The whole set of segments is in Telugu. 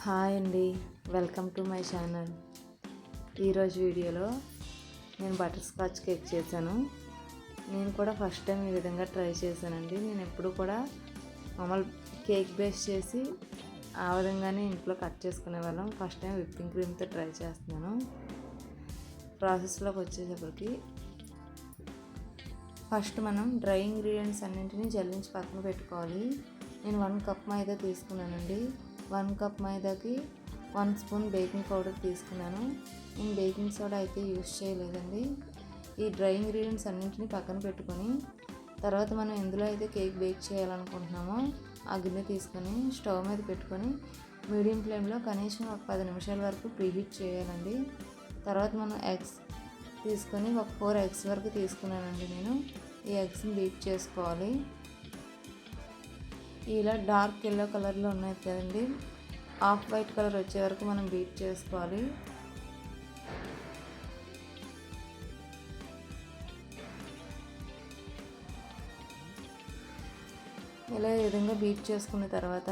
హాయ్ అండి, వెల్కమ్ టు మై ఛానల్. ఈరోజు వీడియోలో నేను బటర్ స్కాచ్ కేక్ చేశాను. నేను కూడా ఫస్ట్ టైం ఈ విధంగా ట్రై చేశానండి. నేను ఎప్పుడు కూడా మామూలు కేక్ బేస్ చేసి ఆ విధంగానే ఇంట్లో కట్ చేసుకునే వాళ్ళం. ఫస్ట్ టైం విప్పింగ్ క్రీమ్తో ట్రై చేస్తున్నాను. ప్రాసెస్లోకి వచ్చేటప్పటికి ఫస్ట్ మనం డ్రై ఇంగ్రీడియంట్స్ అన్నింటినీ జల్లించి పక్కన పెట్టుకోవాలి. నేను 1 కప్ మైదా తీసుకున్నానండి. 1 కప్ మైదాకి 1 స్పూన్ బేకింగ్ పౌడర్ తీసుకున్నాను. నేను బేకింగ్ సోడా అయితే యూస్ చేయలేదండి. ఈ డ్రై ఇంగ్రీడియంట్స్ అన్నింటినీ పక్కన పెట్టుకొని తర్వాత మనం ఎందులో అయితే కేక్ బేక్ చేయాలనుకుంటున్నామో ఆ గిన్నె తీసుకొని స్టవ్ మీద పెట్టుకొని మీడియం ఫ్లేమ్లో కనీసం ఒక 10 నిమిషాల వరకు ప్రీహీట్ చేయాలండి. తర్వాత మనం ఎగ్స్ తీసుకొని ఒక 4 ఎగ్స్ వరకు తీసుకున్నానండి. నేను ఈ ఎగ్స్ని బీట్ చేసుకోవాలి. ఇలా డార్క్ ఎల్లో కలర్లో ఉన్నాయి కదండి, ఆఫ్ వైట్ కలర్ వచ్చే వరకు మనం బీట్ చేసుకోవాలి. ఇలా ఈ విధంగా బీట్ చేసుకున్న తర్వాత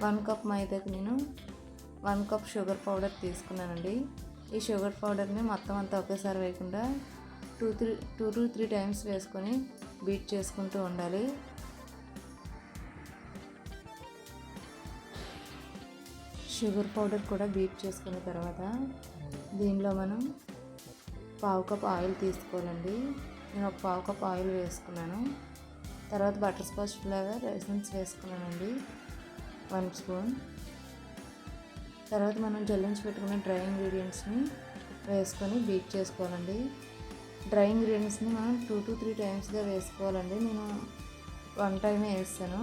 1 కప్ మైదాకి నేను 1 కప్ షుగర్ పౌడర్ తీసుకున్నానండి. ఈ షుగర్ పౌడర్ని మొత్తం అంతా ఒకేసారి వేయకుండా 2 to 3 టైమ్స్ వేసుకొని బీట్ చేసుకుంటూ ఉండాలి. షుగర్ పౌడర్ కూడా బీట్ చేసుకున్న తర్వాత దీనిలో మనం 1/2 కప్ ఆయిల్ తీసుకోవాలండి. నేను ఒక 1/2 కప్ ఆయిల్ వేసుకున్నాను. తర్వాత బటర్ స్కాచ్ ఫ్లేవర్ ఎసెన్స్ వేసుకున్నానండి 1 స్పూన్. తర్వాత మనం జల్లించి పెట్టుకున్న డ్రై ఇంగ్రీడియంట్స్ని వేసుకొని బీట్ చేసుకోవాలండి. డ్రై ఇంగ్రీడియంట్స్ని మనం 2 to 3 టైమ్స్గా వేసుకోవాలండి. నేను 1 టైమే వేస్తాను.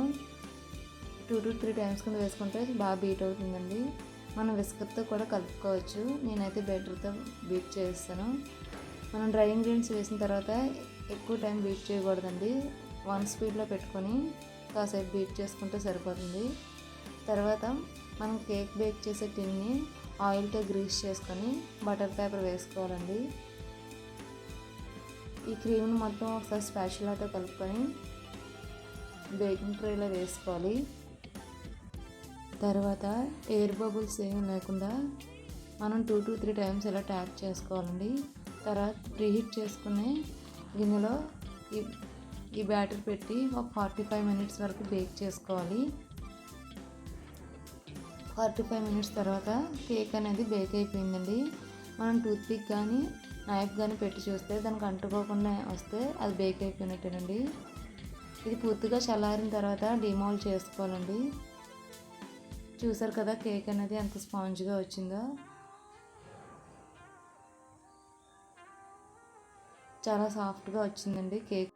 2 to 3 టైమ్స్ కింద వేసుకుంటే బాగా బీట్ అవుతుందండి. మనం విస్కర్తో కూడా కలుపుకోవచ్చు. నేనైతే బెటర్తో బీట్ చేస్తాను. మనం డ్రై ఇంగ్రీడియంట్స్ వేసిన తర్వాత ఎక్కువ టైం బీట్ చేయకూడదండి. 1 స్పీడ్లో పెట్టుకొని కాసేపు బీట్ చేసుకుంటే సరిపోతుంది. తర్వాత మనం కేక్ బేక్ చేసే టిన్ని ఆయిల్తో గ్రీస్ చేసుకొని బటర్ పేపర్ వేసుకోవాలండి. ఈ క్రీమ్ని మొత్తం ఒకసారి స్పాచులాతో కలుపుకొని బేకింగ్ ట్రేలో వేసుకోవాలి. తర్వాత ఎయిర్ బబుల్స్ ఏమీ లేకుండా మనం 2 to 3 టైమ్స్ ఇలా ట్యాప్ చేసుకోవాలండి. తర్వాత ప్రీహీట్ చేసుకునే గిన్నెలో ఈ బ్యాటర్ పెట్టి ఒక 45 మినిట్స్ వరకు బేక్ చేసుకోవాలి. 45 మినిట్స్ తర్వాత కేక్ అనేది బేక్ అయిపోయిందండి. మనం టూత్పిక్ కానీ నైఫ్ కానీ పెట్టి చూస్తే దానికి అంటుకోకుండా వస్తే అది బేక్ అయిపోయినట్టేనండి. ఇది పూర్తిగా చల్లారిన తర్వాత డిమోల్డ్ చేసుకోవాలండి. చూసారు కదా కేక్ అనేది ఎంత స్పాంజ్గా వచ్చిందో. చాలా సాఫ్ట్గా వచ్చిందండి కేక్.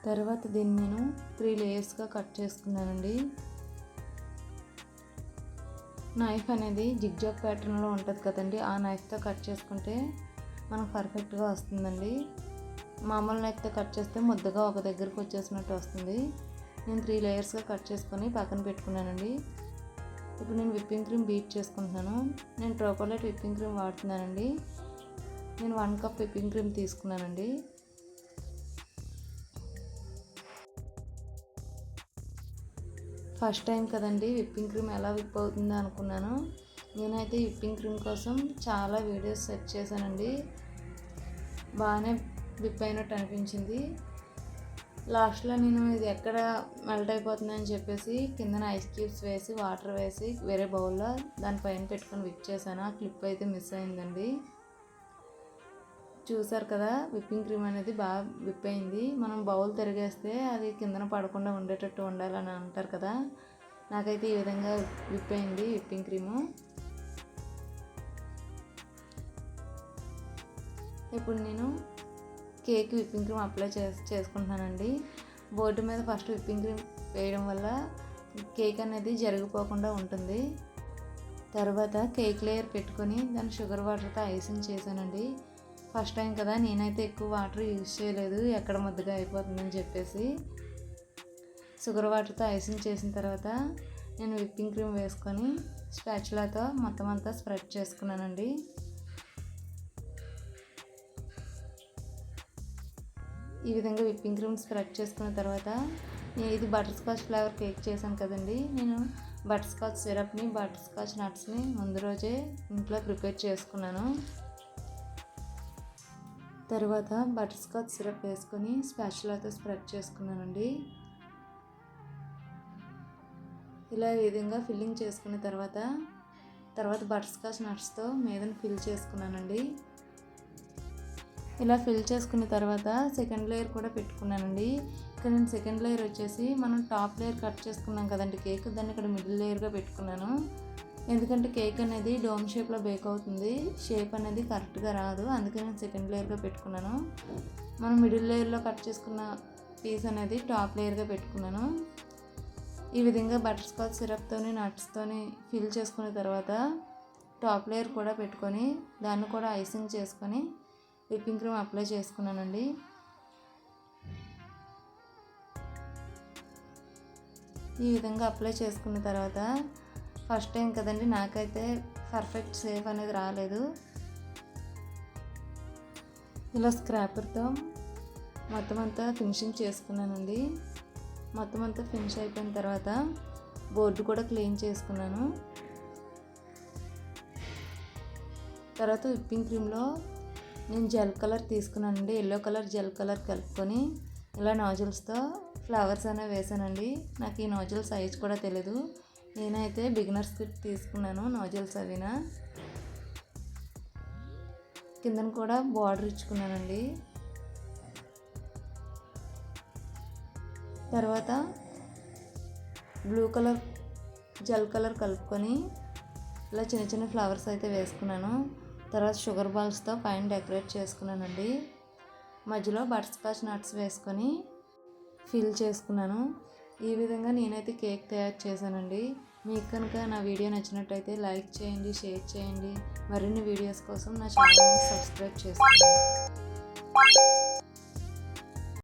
తర్వాత దీన్ని నేను 3 లేయర్స్గా కట్ చేసుకున్నానండి. నైఫ్ అనేది జిగ్జాగ్ ప్యాటర్న్లో ఉంటుంది కదండి, ఆ నైఫ్తో కట్ చేసుకుంటే మనకు పర్ఫెక్ట్గా వస్తుందండి. మామూలు నైఫ్తో కట్ చేస్తే ముద్దగా ఒక దగ్గరకు వచ్చేసినట్టు వస్తుంది. నేను 3 లేయర్స్గా కట్ చేసుకొని పక్కన పెట్టుకున్నానండి. ఇప్పుడు నేను విప్పింగ్ క్రీమ్ బీట్ చేసుకుంటున్నాను. నేను ట్రోకోలైట్ విప్పింగ్ క్రీమ్ వాడుతున్నానండి. నేను 1 కప్ విప్పింగ్ క్రీమ్ తీసుకున్నానండి. ఫస్ట్ టైం కదండి విప్పింగ్ క్రీమ్ ఎలా విప్ అవుతుందో అనుకున్నాను. నేనైతే విప్పింగ్ క్రీమ్ కోసం చాలా వీడియోస్ సెర్చ్ చేశానండి. బాగానే విప్ అయినట్టు అనిపించింది. లాస్ట్లో నేను ఇది ఎక్కడ మెల్ట్ అయిపోతుందని చెప్పేసి కిందన ఐస్ క్యూబ్స్ వేసి వాటర్ వేసి వేరే బౌల్లో దానిపైన పెట్టుకొని విప్ చేశాను. ఆ క్లిప్ అయితే మిస్ అయిందండి. చూసారు కదా విప్పింగ్ క్రీమ్ అనేది బాగా విప్ అయింది. మనం బౌల్ తిరిగేస్తే అది కిందన పడకుండా ఉండేటట్టు ఉండాలని అంటారు కదా, నాకైతే ఈ విధంగా విప్ అయింది విప్పింగ్ క్రీము. ఇప్పుడు నేను కేక్ విప్పింగ్ క్రీమ్ అప్లై చేసుకుంటున్నానండి. బోర్డు మీద ఫస్ట్ విప్పింగ్ క్రీమ్ వేయడం వల్ల కేక్ అనేది జరిగిపోకుండా ఉంటుంది. తర్వాత కేక్ లేయర్ పెట్టుకొని దాన్ని షుగర్ వాటర్తో ఐసింగ్ చేశానండి. ఫస్ట్ టైం కదా, నేనైతే ఎక్కువ వాటర్ యూజ్ చేయలేదు, ఎక్కడ ముద్దగా అయిపోతుందని చెప్పేసి. షుగర్ వాటర్తో ఐసింగ్ చేసిన తర్వాత నేను విప్పింగ్ క్రీమ్ వేసుకొని స్పాచులాతో మొత్తం అంతా స్ప్రెడ్ చేసుకున్నానండి. ఈ విధంగా విప్పింగ్ క్రీమ్ స్ప్రెడ్ చేసుకున్న తర్వాత ఇది బటర్ స్కాచ్ ఫ్లేవర్ కేక్ చేశాను కదండి. నేను బటర్ స్కాచ్ సిరప్ని, బటర్ స్కాచ్ నట్స్ని ముందు రోజే ఇంట్లో ప్రిపేర్ చేసుకున్నాను. తర్వాత బటర్ స్కాచ్ సిరప్ వేసుకొని స్పాచులాతో స్ప్రెడ్ చేసుకున్నానండి. ఇలా ఈ విధంగా ఫిల్లింగ్ చేసుకున్న తర్వాత బటర్ స్కాచ్ నట్స్తో మీదన ఫిల్ చేసుకున్నానండి. ఇలా ఫిల్ చేసుకున్న తర్వాత సెకండ్ లేయర్ కూడా పెట్టుకున్నానండి. ఇక్కడ నేను సెకండ్ లేయర్ వచ్చేసి మనం టాప్ లేయర్ కట్ చేసుకున్నాం కదండి కేక్, దాన్ని ఇక్కడ మిడిల్ లేయర్గా పెట్టుకున్నాను. ఎందుకంటే కేక్ అనేది డోమ్ షేప్లో బేక్ అవుతుంది, షేప్ అనేది కరెక్ట్గా రాదు, అందుకే నేను సెకండ్ లేయర్గా పెట్టుకున్నాను. మనం మిడిల్ లేయర్లో కట్ చేసుకున్న పీస్ అనేది టాప్ లేయర్గా పెట్టుకున్నాను. ఈ విధంగా బటర్ స్కాచ్ సిరప్తోని నట్స్తోని ఫిల్ చేసుకున్న తర్వాత టాప్ లేయర్ కూడా పెట్టుకొని దాన్ని కూడా ఐసింగ్ చేసుకొని విప్పింగ్ క్రీమ్ అప్లై చేసుకున్నానండి. ఈ విధంగా అప్లై చేసుకున్న తర్వాత ఫస్ట్ టైం కదండి, నాకైతే పర్ఫెక్ట్ షేప్ అనేది రాలేదు. ఇలా స్క్రాపర్తో మొత్తం అంతా ఫినిషింగ్ చేసుకున్నానండి. మొత్తం అంతా ఫినిష్ అయిపోయిన తర్వాత బోర్డు కూడా క్లీన్ చేసుకున్నాను. తర్వాత విప్పింగ్ క్రీమ్లో నేను జెల్ కలర్ తీసుకున్నానండి. ఎల్లో కలర్ జెల్ కలర్ కలుపుకొని ఇలా నాజిల్స్తో ఫ్లవర్స్ అనేవి వేసానండి. నాకు ఈ నాజిల్ సైజ్ కూడా తెలీదు, నేనైతే బిగినర్స్ కిట్ తీసుకున్నాను నాజిల్స్ అవినా. కిందన కూడా బార్డర్ ఇచ్చుకున్నానండి. తర్వాత బ్లూ కలర్ జెల్ కలర్ కలుపుకొని ఇలా చిన్న చిన్న ఫ్లవర్స్ అయితే వేసుకున్నాను. తర్వాత షుగర్ బాల్స్తో పైన డెకరేట్ చేసుకున్నానండి. మధ్యలో బటర్ స్కాచ్ నట్స్ వేసుకొని ఫిల్ చేసుకున్నాను. ఈ విధంగా నేనైతే కేక్ తయారు చేశానండి. మీకు కనుక నా వీడియో నచ్చినట్టయితే లైక్ చేయండి, షేర్ చేయండి. మరిన్ని వీడియోస్ కోసం నా ఛానల్ని సబ్స్క్రైబ్ చేసుకోండి.